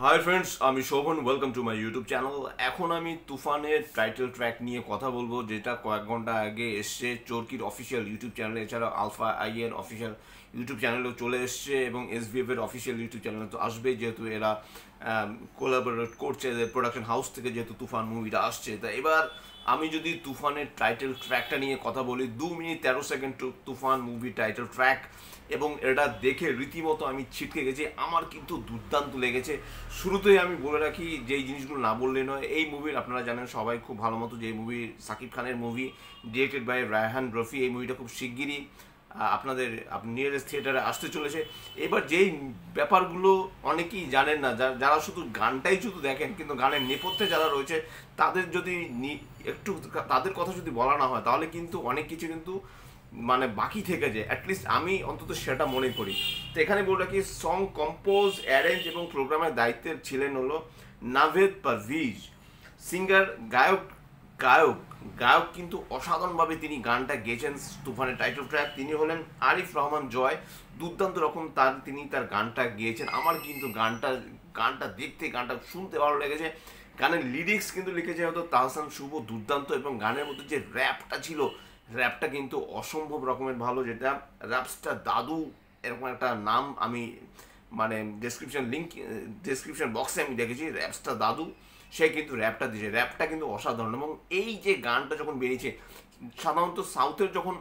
High friends, আমি Shovan. Welcome to my YouTube channel. এখন আমি তুফানের টাইটেল ট্র্যাক নিয়ে কথা বলবো, যেটা কয়েক ঘন্টা আগে এসছে চরকির অফিসিয়াল ইউটিউব চ্যানেলে, এছাড়াও আলফা আই এর অফিসিয়াল ইউটিউব চ্যানেলেও চলে এসছে এবং এসবিএফ এর অফিসিয়াল ইউটিউব চ্যানেলে তো আসবেই, যেহেতু এরা কোলাবোরেট করছে প্রোডাকশন হাউস থেকে, যেহেতু তুফান মুভিটা আসছে। তা এবার আমি যদি তুফানের টাইটেল ট্র্যাকটা নিয়ে কথা বলি, 2 মিনিট 13 সেকেন্ড তুফান মুভি টাইটেল ট্র্যাক, এবং এটা দেখে রীতিমতো আমি ছিটকে গেছি। আমার কিন্তু দুর্দান্ত লেগেছে। শুরুতেই আমি বলে রাখি, যেই জিনিসগুলো না বললে নয়, এই মুভির আপনারা জানেন সবাই খুব ভালো মতো, যে এই মুভি সাকিব খানের movie, directed by Raihan Rafi. এই মুভিটা খুব শিগগিরই আপনাদের নিয়ারেস্ট থিয়েটারে আসতে চলেছে। এবার যেই ব্যাপারগুলো অনেকেই জানেন না, যারা শুধু গানটাই শুধু দেখেন, কিন্তু গানের নেপথ্যে যারা রয়েছে তাদের যদি একটু তাদের কথা যদি বলা না হয়, তাহলে কিন্তু অনেক কিছু কিন্তু মানে বাকি থেকে যায়। অ্যাটলিস্ট আমি অন্তত সেটা মনে করি। তো এখানে বলে রাখি, সং কম্পোজ, অ্যারেঞ্জ এবং প্রোগ্রামের দায়িত্বে ছিলেন হলো নাভেদ পারভিজ। সিঙ্গার, গায়ক গায়ক গায়ক কিন্তু অসাধারণভাবে তিনি গানটা গেয়েছেন তুফানের টাইটেল ট্র্যাক। তিনি হলেন আরিফ রহমান জয়। দুর্দান্ত রকম তিনি তার গানটা গেয়েছেন। আমার কিন্তু গানটা দেখতে, গানটা শুনতে ভালো লেগেছে। গানের লিরিক্স কিন্তু লিখেছে হয়তো তাহসান শুভ, দুর্দান্ত। এবং গানের মধ্যে যে র্যাপটা ছিল, র্যাপটা কিন্তু অসম্ভব রকমের ভালো, যেটা র্যাপস্টার দাদু এরকম একটা নাম আমি মানে ডেসক্রিপশন বক্সে আমি দেখেছি, র্যাপস্টার দাদু, সে কিন্তু র্যাপটা দিয়েছে। র্যাপটা কিন্তু অসাধারণ। এবং এই যে গানটা যখন বেরিয়েছে, সাধারণত সাউথের যখন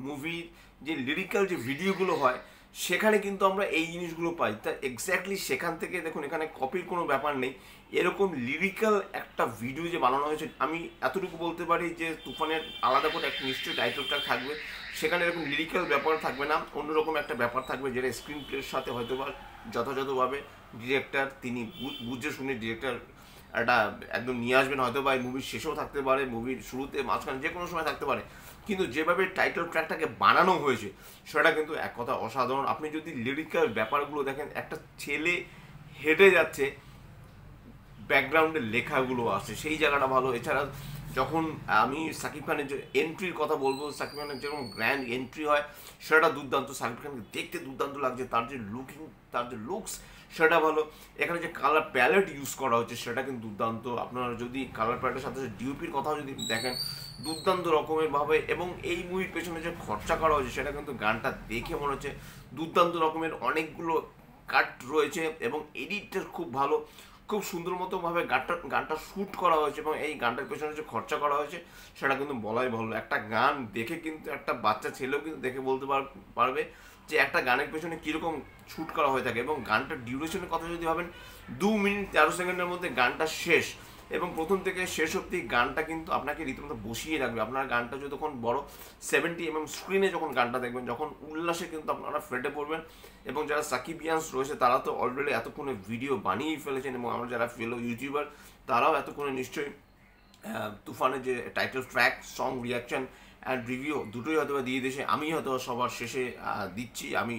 মুভির যে লিরিক্যাল যে ভিডিওগুলো হয়, সেখানে কিন্তু আমরা এই জিনিসগুলো পাই। তা এক্স্যাক্টলি সেখান থেকে দেখুন, এখানে কপির কোনো ব্যাপার নেই। এরকম লিরিক্যাল একটা ভিডিও যে বানানো হয়েছে, আমি এতটুকু বলতে পারি যে তুফানের আলাদা করে একটা নিশ্চয়ই টাইটেল ট্র্যাক থাকবে, সেখানে এরকম লিরিক্যাল ব্যাপার থাকবে না, অন্যরকম একটা ব্যাপার থাকবে, যেটা স্ক্রিন প্লের সাথে হয়তো বা যথাযথভাবে ডিরেক্টর তিনি বুঝে শুনে ডিরেক্টর একটা একদম নিয়ে আসবেন। হয়তো বা এই মুভির শেষেও থাকতে পারে, মুভির শুরুতে, মাঝখানে, যে কোনো সময় থাকতে পারে। কিন্তু যেভাবে টাইটেল ট্র্যাকটাকে বানানো হয়েছে, সেটা কিন্তু এক কথা অসাধারণ। আপনি যদি লিরিক্যাল ব্যাপারগুলো দেখেন, একটা ছেলে হেঁটে যাচ্ছে, ব্যাকগ্রাউন্ডের লেখাগুলো আছে, সেই জায়গাটা ভালো। এছাড়া যখন আমি সাকিব খানের যে এন্ট্রির কথা বলবো, সাকিব খানের যেরকম গ্র্যান্ড এন্ট্রি হয়, সেটা দুর্দান্ত। সাকিব খানকে দেখতে দুর্দান্ত লাগছে, তার যে তার যে লুকস, সেটা ভালো। এখানে যে কালার প্যালেট ইউজ করা হচ্ছে, সেটা কিন্তু দুর্দান্ত। আপনারা যদি কালার প্যালেটের সাথে ডিউপির কথাও যদি দেখেন, দুর্দান্ত রকমের ভাবে। এবং এই মুভির পেছনে যে খরচা করা হয়েছে, সেটা কিন্তু গানটা দেখে মনে হচ্ছে দুর্দান্ত রকমের। অনেকগুলো কাট রয়েছে এবং এডিটটা খুব ভালো, খুব সুন্দর মতো ভাবে গানটা শ্যুট করা হয়েছে। এবং এই গানটার পেছনে যে খরচা করা হয়েছে, সেটা কিন্তু বলাই ভালো। একটা গান দেখে কিন্তু একটা বাচ্চা ছেলেও কিন্তু দেখে বলতে পারবে যে একটা গানের পেছনে কীরকম শ্যুট করা হয়ে থাকে। এবং গানটার ডিউরেশনের কথা যদি ভাবেন, 2 মিনিট 13 সেকেন্ডের মধ্যে গানটা শেষ। এবং প্রথম থেকে শেষ অবধি গানটা কিন্তু আপনাকে রীতিমতো বসিয়ে রাখবে। আপনার গানটা যতক্ষণ বড় 70mm স্ক্রিনে যখন গানটা দেখবেন, যখন উল্লাসে কিন্তু আপনারা ফেটে পড়বেন। এবং যারা সাকিবিয়ান্স রয়েছে, তারা তো অলরেডি এতক্ষণে ভিডিও বানিয়েই ফেলেছেন, এবং আমরা যারা ফেলো ইউটিউবার, তারাও এতক্ষণে নিশ্চয়ই তুফানের যে title track, song reaction and review দুটোই হয়তো দিয়ে দিয়েছে। আমি হয়তো সবার শেষে দিচ্ছি। আমি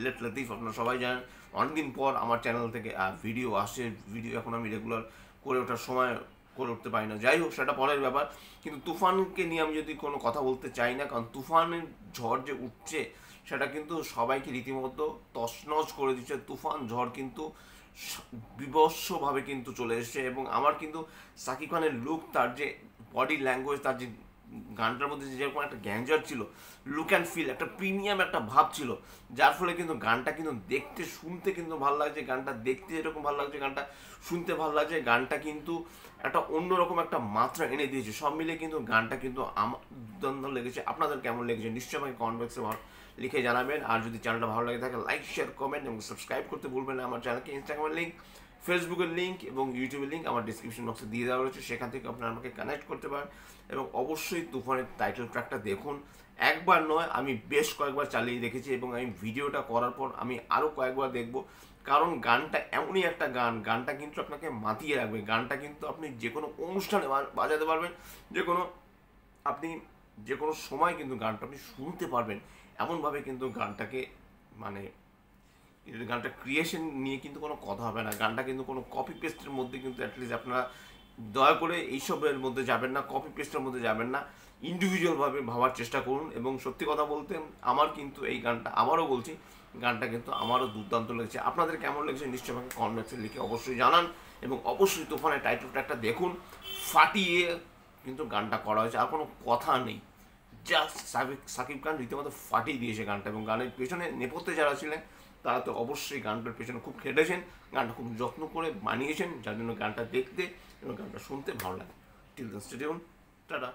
লেট লতিফ, আপনারা সবাই জানেন অনেকদিন পর আমার চ্যানেল থেকে ভিডিও আসছে। ভিডিও এখন আমি রেগুলার করে ওঠার সময় করে উঠতে পারি না, যাই হোক, সেটা পরের ব্যাপার। কিন্তু তুফানকে নিয়ে আমি যদি কোনো কথা বলতে চাই না, কারণ তুফানের ঝড় যে উঠছে, সেটা কিন্তু সবাইকে রীতিমতো তছনছ করে দিচ্ছে। তুফান ঝড় কিন্তু বিভৎসভাবে কিন্তু চলে এসছে। এবং আমার কিন্তু সাকিব খানের লুক, তার যে বডি ল্যাঙ্গুয়েজ, তার যে গানটার মধ্যে যেরকম একটা গ্যাঞ্জার ছিল, লুক অ্যান্ড ফিল, একটা প্রিমিয়াম একটা ভাব ছিল, যার ফলে কিন্তু গানটা কিন্তু দেখতে শুনতে কিন্তু ভালো লাগছে। গানটা দেখতে যেরকম ভালো লাগছে, গানটা শুনতে ভালো লাগছে। গানটা কিন্তু একটা অন্যরকম একটা মাত্রা এনে দিয়েছে। সব মিলে কিন্তু গানটা কিন্তু আমার দুর্দান্ত লেগেছে। আপনাদের কেমন লেগেছে নিশ্চয়ই আমাকে কমেন্ট বক্সে লিখে জানাবেন। আর যদি চ্যানেলটা ভালো লাগে থাকে, লাইক, শেয়ার, কমেন্ট এবং সাবস্ক্রাইব করতে ভুলবেন না। আমার চ্যানেলকে ইনস্টাগ্রামের লিঙ্ক, ফেসবুকের লিঙ্ক এবং ইউটিউবের লিঙ্ক আমার ডিসক্রিপশন বক্সে দিয়ে দেওয়া রয়েছে, সেখান থেকে আপনারা আমাকে কানেক্ট করতে পারেন। এবং অবশ্যই তুফানের টাইটেল ট্র্যাকটা দেখুন। একবার নয়, আমি বেশ কয়েকবার চালিয়ে দেখেছি, এবং আমি ভিডিওটা করার পর আমি আরও কয়েকবার দেখব। কারণ গানটা এমনই একটা গানটা কিন্তু আপনাকে মাতিয়ে রাখবে। গানটা কিন্তু আপনি যে কোনো অনুষ্ঠানে বাজাতে পারবেন, আপনি যে কোনো সময় কিন্তু গানটা আপনি শুনতে পারবেন। এমনভাবে কিন্তু গানটাকে মানে গানটা ক্রিয়েশন নিয়ে কিন্তু কোনো কথা হবে না। গানটা কিন্তু কোনো কপি পেস্টের মধ্যে কিন্তু অ্যাটলিস্ট আপনারা দয়া করে এইসবের মধ্যে যাবেন না, কপি পেস্টের মধ্যে যাবেন না। ইন্ডিভিজুয়ালভাবে ভাবার চেষ্টা করুন। এবং সত্যি কথা বলতে, আমার কিন্তু এই গানটা, আবারও বলছি, গানটা কিন্তু আমারও দুর্দান্ত লেগেছে। আপনাদের কেমন লেগেছে নিশ্চয়ই আমাকে কমেন্ট বক্সে লিখে অবশ্যই জানান, এবং অবশ্যই তুফানের টাইটেল ট্র্যাকটা দেখুন। ফাটিয়ে কিন্তু গানটা করা হয়েছে, আর কোনো কথা নেই, জাস্ট সাকিব খান রীতিমতো ফাটিয়ে দিয়েছে গানটা। এবং গানের পেছনে নেপথ্যে যারা ছিলেন তারা তো অবশ্যই গানটার পেছনে খুব খেটেছেন, গানটা খুব যত্ন করে বানিয়েছেন, যার জন্য গানটা দেখতে এবং গানটা শুনতে ভালো লাগে। Till then stay tuned, tata.